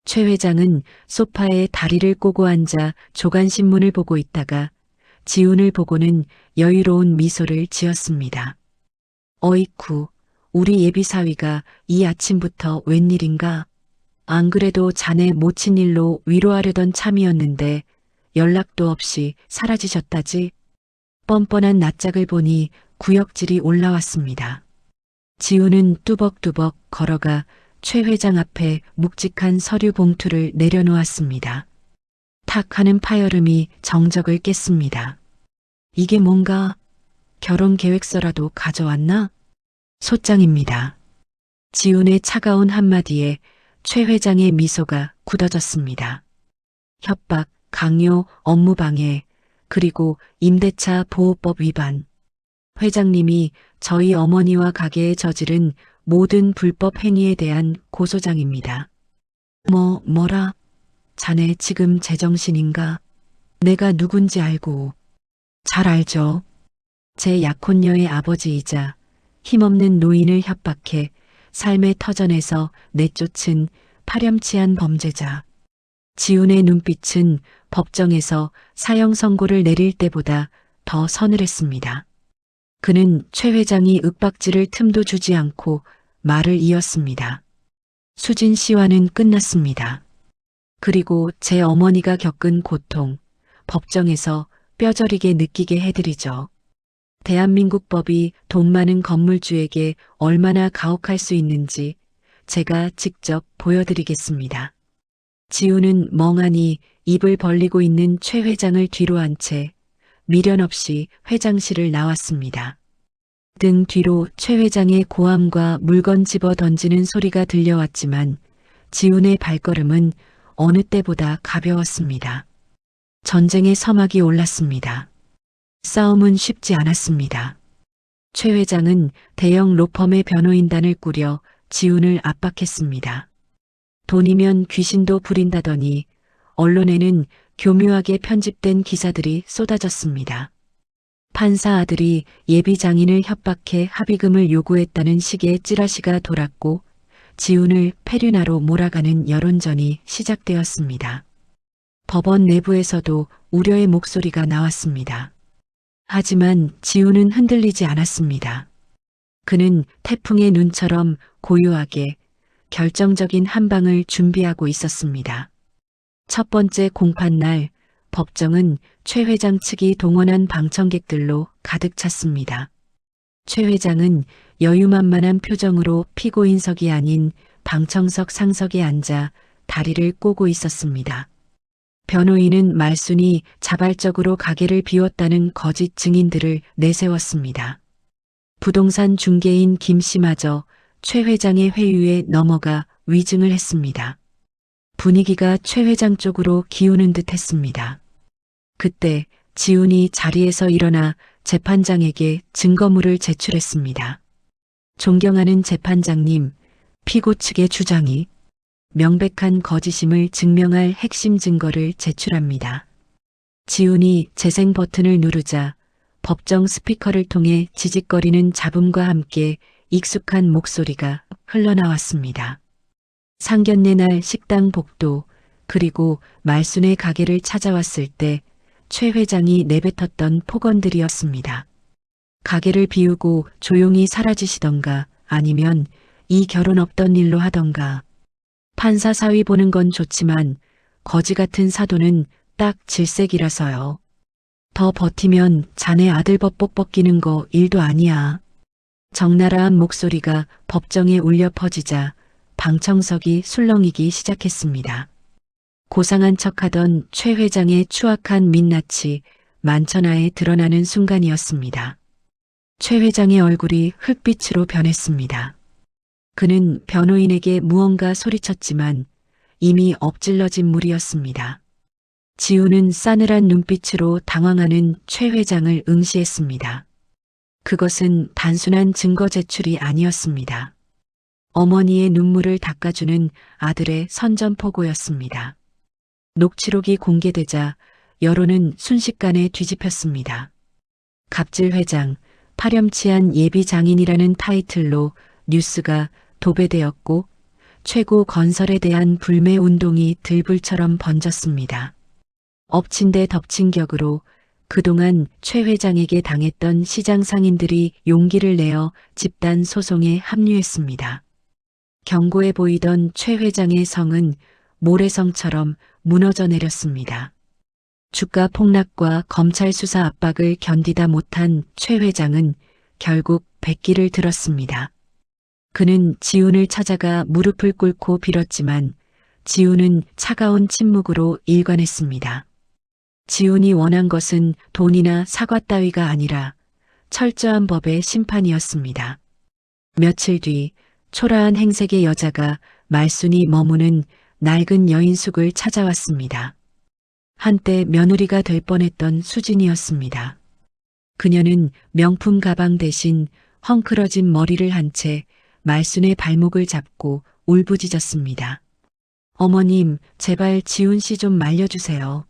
최 회장은 소파에 다리를 꼬고 앉아 조간신문을 보고 있다가 지훈을 보고는 여유로운 미소를 지었습니다. 어이쿠, 우리 예비사위가 이 아침부터 웬일인가? 안 그래도 자네 모친 일로 위로하려던 참이었는데 연락도 없이 사라지셨다지? 뻔뻔한 낯짝을 보니 구역질이 올라왔습니다. 지훈은 뚜벅뚜벅 걸어가 최 회장 앞에 묵직한 서류 봉투를 내려놓았습니다. 탁 하는 파열음이 정적을 깼습니다. 이게 뭔가? 결혼 계획서라도 가져왔나? 소장입니다. 지훈의 차가운 한마디에 최 회장의 미소가 굳어졌습니다. 협박, 강요, 업무방해, 그리고 임대차 보호법 위반. 회장님이 저희 어머니와 가게에 저지른 모든 불법 행위에 대한 고소장입니다. 뭐라? 자네 지금 제정신인가? 내가 누군지 알고. 잘 알죠. 제 약혼녀의 아버지이자 힘없는 노인을 협박해 삶의 터전에서 내쫓은 파렴치한 범죄자. 지훈의 눈빛은 법정에서 사형 선고를 내릴 때보다 더 서늘했습니다. 그는 최 회장이 윽박지를 틈도 주지 않고 말을 이었습니다. 수진 씨와는 끝났습니다. 그리고 제 어머니가 겪은 고통, 법정에서 뼈저리게 느끼게 해드리죠. 대한민국 법이 돈 많은 건물주에게 얼마나 가혹할 수 있는지 제가 직접 보여드리겠습니다. 지우는 멍하니 입을 벌리고 있는 최 회장을 뒤로 한 채 미련 없이 회장실을 나왔습니다. 등 뒤로 최 회장의 고함과 물건 집어 던지는 소리가 들려왔지만 지훈의 발걸음은 어느 때보다 가벼웠습니다. 전쟁의 서막이 올랐습니다. 싸움은 쉽지 않았습니다. 최 회장은 대형 로펌의 변호인단을 꾸려 지훈을 압박했습니다. 돈이면 귀신도 부린다더니 언론에는 교묘하게 편집된 기사들이 쏟아졌습니다. 판사 아들이 예비 장인을 협박해 합의금을 요구했다는 식의 찌라시가 돌았고 지훈을 페류나로 몰아가는 여론전이 시작되었습니다. 법원 내부에서도 우려의 목소리가 나왔습니다. 하지만 지훈은 흔들리지 않았습니다. 그는 태풍의 눈처럼 고요하게 결정적인 한 방을 준비하고 있었습니다. 첫 번째 공판날 법정은 최 회장 측이 동원한 방청객들로 가득 찼습니다. 최 회장은 여유만만한 표정으로 피고인석이 아닌 방청석 상석에 앉아 다리를 꼬고 있었습니다. 변호인은 말순이 자발적으로 가게를 비웠다는 거짓 증인들을 내세웠습니다. 부동산 중개인 김 씨마저 최 회장의 회유에 넘어가 위증을 했습니다. 분위기가 최 회장 쪽으로 기우는 듯 했습니다. 그때 지훈이 자리에서 일어나 재판장에게 증거물을 제출했습니다. 존경하는 재판장님, 피고 측의 주장이 명백한 거짓임을 증명할 핵심 증거를 제출합니다. 지훈이 재생 버튼을 누르자 법정 스피커를 통해 지직거리는 잡음과 함께 익숙한 목소리가 흘러나왔습니다. 상견례 날 식당 복도 그리고 말순의 가게를 찾아왔을 때 최 회장이 내뱉었던 폭언들이었습니다. 가게를 비우고 조용히 사라지시던가 아니면 이 결혼 없던 일로 하던가. 판사 사위 보는 건 좋지만 거지 같은 사도는 딱 질색이라서요. 더 버티면 자네 아들 법복 벗기는 거 일도 아니야. 적나라한 목소리가 법정에 울려 퍼지자 방청석이 술렁이기 시작했습니다. 고상한 척하던 최 회장의 추악한 민낯이 만천하에 드러나는 순간이었습니다. 최 회장의 얼굴이 흙빛으로 변했습니다. 그는 변호인에게 무언가 소리쳤지만 이미 엎질러진 물이었습니다. 지우는 싸늘한 눈빛으로 당황하는 최 회장을 응시했습니다. 그것은 단순한 증거 제출이 아니었습니다. 어머니의 눈물을 닦아주는 아들의 선전포고였습니다. 녹취록이 공개되자 여론은 순식간에 뒤집혔습니다. 갑질 회장, 파렴치한 예비 장인이라는 타이틀로 뉴스가 도배되었고 최고 건설에 대한 불매 운동이 들불처럼 번졌습니다. 엎친 데 덮친 격으로 그동안 최 회장에게 당했던 시장 상인들이 용기를 내어 집단 소송에 합류했습니다. 견고해 보이던 최 회장의 성은 모래성처럼 무너져 내렸습니다. 주가 폭락과 검찰 수사 압박을 견디다 못한 최 회장은 결국 백기를 들었습니다. 그는 지훈을 찾아가 무릎을 꿇고 빌었지만 지훈은 차가운 침묵으로 일관했습니다. 지훈이 원한 것은 돈이나 사과 따위가 아니라 철저한 법의 심판이었습니다. 며칠 뒤 초라한 행색의 여자가 말순이 머무는 낡은 여인숙을 찾아왔습니다. 한때 며느리가 될 뻔했던 수진이었습니다. 그녀는 명품 가방 대신 헝클어진 머리를 한 채 말순의 발목을 잡고 울부짖었습니다. 어머님, 제발 지훈 씨 좀 말려주세요.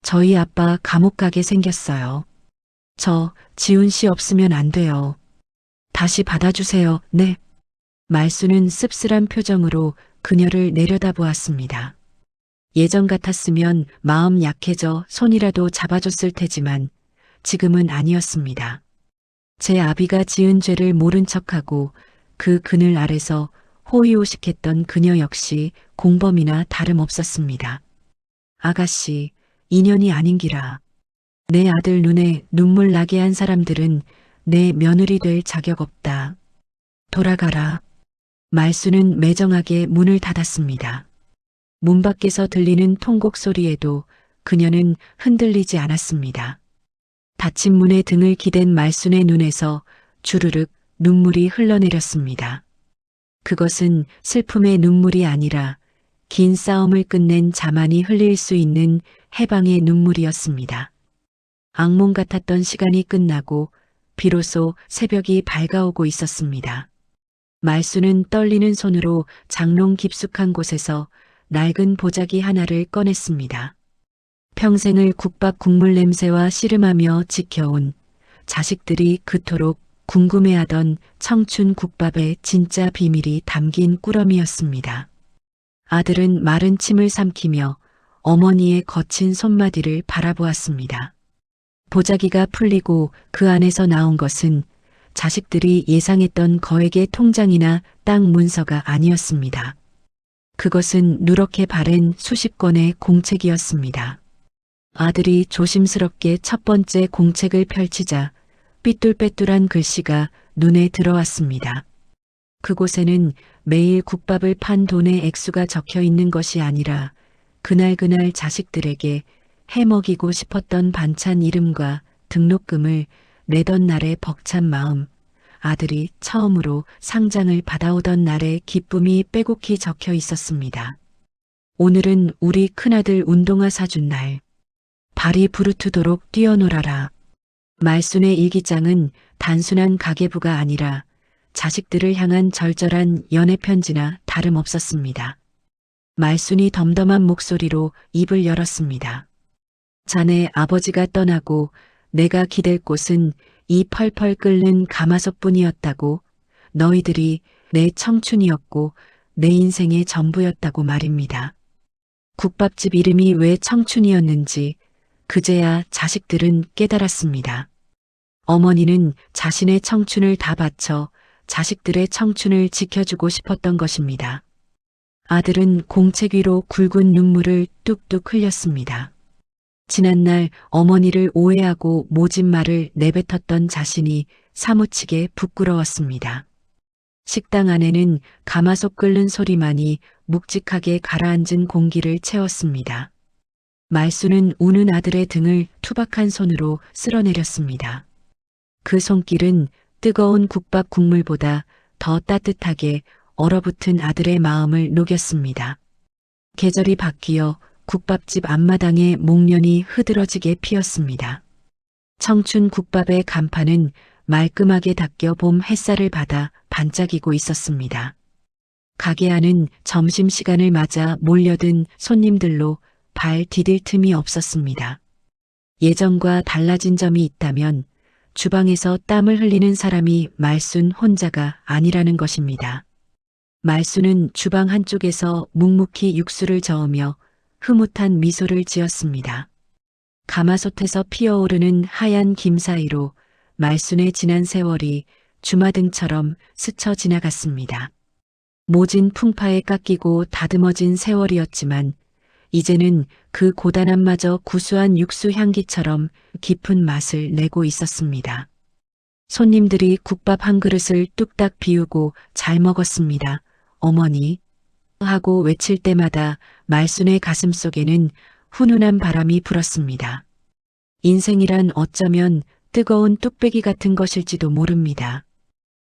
저희 아빠 감옥 가게 생겼어요. 저 지훈 씨 없으면 안 돼요. 다시 받아주세요. 네. 말순은 씁쓸한 표정으로 그녀를 내려다보았습니다. 예전 같았으면 마음 약해져 손이라도 잡아줬을 테지만 지금은 아니었습니다. 제 아비가 지은 죄를 모른 척하고 그 그늘 아래서 호의호식했던 그녀 역시 공범이나 다름없었습니다. 아가씨, 인연이 아닌기라. 내 아들 눈에 눈물 나게 한 사람들은 내 며느리 될 자격 없다. 돌아가라. 말수는 매정하게 문을 닫았습니다. 문 밖에서 들리는 통곡 소리에도 그녀는 흔들리지 않았습니다. 닫힌 문에 등을 기댄 말순의 눈에서 주르륵 눈물이 흘러내렸습니다. 그것은 슬픔의 눈물이 아니라 긴 싸움을 끝낸 자만이 흘릴 수 있는 해방의 눈물이었습니다. 악몽 같았던 시간이 끝나고 비로소 새벽이 밝아오고 있었습니다. 말수는 떨리는 손으로 장롱 깊숙한 곳에서 낡은 보자기 하나를 꺼냈습니다. 평생을 국밥 국물 냄새와 씨름하며 지켜온 자식들이 그토록 궁금해하던 청춘 국밥의 진짜 비밀이 담긴 꾸러미였습니다. 아들은 마른 침을 삼키며 어머니의 거친 손마디를 바라보았습니다. 보자기가 풀리고 그 안에서 나온 것은 자식들이 예상했던 거액의 통장이나 땅 문서가 아니었습니다. 그것은 누렇게 바랜 수십 권의 공책이었습니다. 아들이 조심스럽게 첫 번째 공책을 펼치자 삐뚤빼뚤한 글씨가 눈에 들어왔습니다. 그곳에는 매일 국밥을 판 돈의 액수가 적혀 있는 것이 아니라 그날 자식들에게 해먹이고 싶었던 반찬 이름과 등록금을 내던 날의 벅찬 마음, 아들이 처음으로 상장을 받아오던 날의 기쁨이 빼곡히 적혀 있었습니다. 오늘은 우리 큰아들 운동화 사준 날. 발이 부르트도록 뛰어놀아라. 말순의 일기장은 단순한 가계부가 아니라 자식들을 향한 절절한 연애편지나 다름없었습니다. 말순이 덤덤한 목소리로 입을 열었습니다. 자네 아버지가 떠나고 내가 기댈 곳은 이 펄펄 끓는 가마솥뿐이었다고, 너희들이 내 청춘이었고 내 인생의 전부였다고 말입니다. 국밥집 이름이 왜 청춘이었는지 그제야 자식들은 깨달았습니다. 어머니는 자신의 청춘을 다 바쳐 자식들의 청춘을 지켜주고 싶었던 것입니다. 아들은 공책 위로 굵은 눈물을 뚝뚝 흘렸습니다. 지난날 어머니를 오해하고 모진 말을 내뱉었던 자신이 사무치게 부끄러웠습니다. 식당 안에는 가마솥 끓는 소리만이 묵직하게 가라앉은 공기를 채웠습니다. 말수는 우는 아들의 등을 투박한 손으로 쓸어내렸습니다. 그 손길은 뜨거운 국밥 국물보다 더 따뜻하게 얼어붙은 아들의 마음을 녹였습니다. 계절이 바뀌어 국밥집 앞마당에 목련이 흐드러지게 피었습니다. 청춘 국밥의 간판은 말끔하게 닦여 봄 햇살을 받아 반짝이고 있었습니다. 가게 안은 점심시간을 맞아 몰려든 손님들로 발 디딜 틈이 없었습니다. 예전과 달라진 점이 있다면 주방에서 땀을 흘리는 사람이 말순 혼자가 아니라는 것입니다. 말순은 주방 한쪽에서 묵묵히 육수를 저으며 흐뭇한 미소를 지었습니다. 가마솥에서 피어오르는 하얀 김 사이로 말순의 지난 세월이 주마등처럼 스쳐 지나갔습니다. 모진 풍파에 깎이고 다듬어진 세월이었지만 이제는 그 고단함마저 구수한 육수 향기처럼 깊은 맛을 내고 있었습니다. 손님들이 국밥 한 그릇을 뚝딱 비우고 잘 먹었습니다. 어머니 하고 외칠 때마다 말순의 가슴속에는 훈훈한 바람이 불었습니다. 인생이란 어쩌면 뜨거운 뚝배기 같은 것일지도 모릅니다.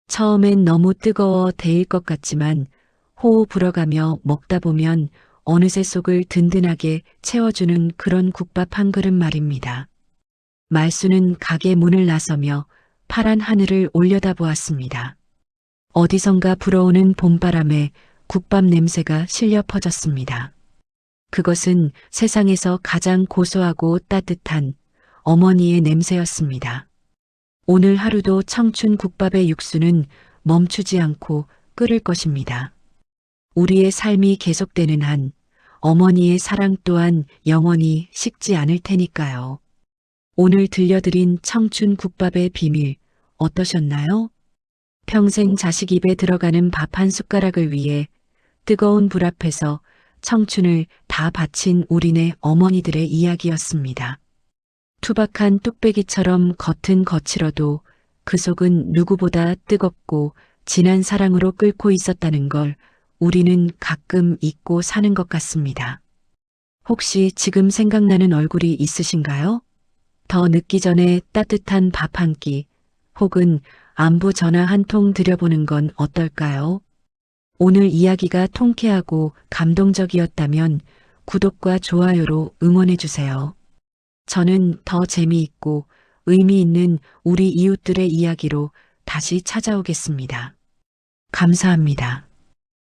처음엔 너무 뜨거워 데일 것 같지만 호호 불어가며 먹다 보면 어느새 속을 든든하게 채워주는 그런 국밥 한 그릇 말입니다. 말수는 가게 문을 나서며 파란 하늘을 올려다보았습니다. 어디선가 불어오는 봄바람에 국밥 냄새가 실려 퍼졌습니다. 그것은 세상에서 가장 고소하고 따뜻한 어머니의 냄새였습니다. 오늘 하루도 청춘 국밥의 육수는 멈추지 않고 끓을 것입니다. 우리의 삶이 계속되는 한 어머니의 사랑 또한 영원히 식지 않을 테니까요. 오늘 들려드린 청춘 국밥의 비밀 어떠셨나요? 평생 자식 입에 들어가는 밥 한 숟가락을 위해 뜨거운 불 앞에서 청춘을 다 바친 우리네 어머니들의 이야기였습니다. 투박한 뚝배기처럼 겉은 거칠어도 그 속은 누구보다 뜨겁고 진한 사랑으로 끓고 있었다는 걸 우리는 가끔 잊고 사는 것 같습니다. 혹시 지금 생각나는 얼굴이 있으신가요? 더 늦기 전에 따뜻한 밥 한 끼, 혹은 안부 전화 한 통 드려보는 건 어떨까요? 오늘 이야기가 통쾌하고 감동적이었다면 구독과 좋아요로 응원해주세요. 저는 더 재미있고 의미 있는 우리 이웃들의 이야기로 다시 찾아오겠습니다. 감사합니다.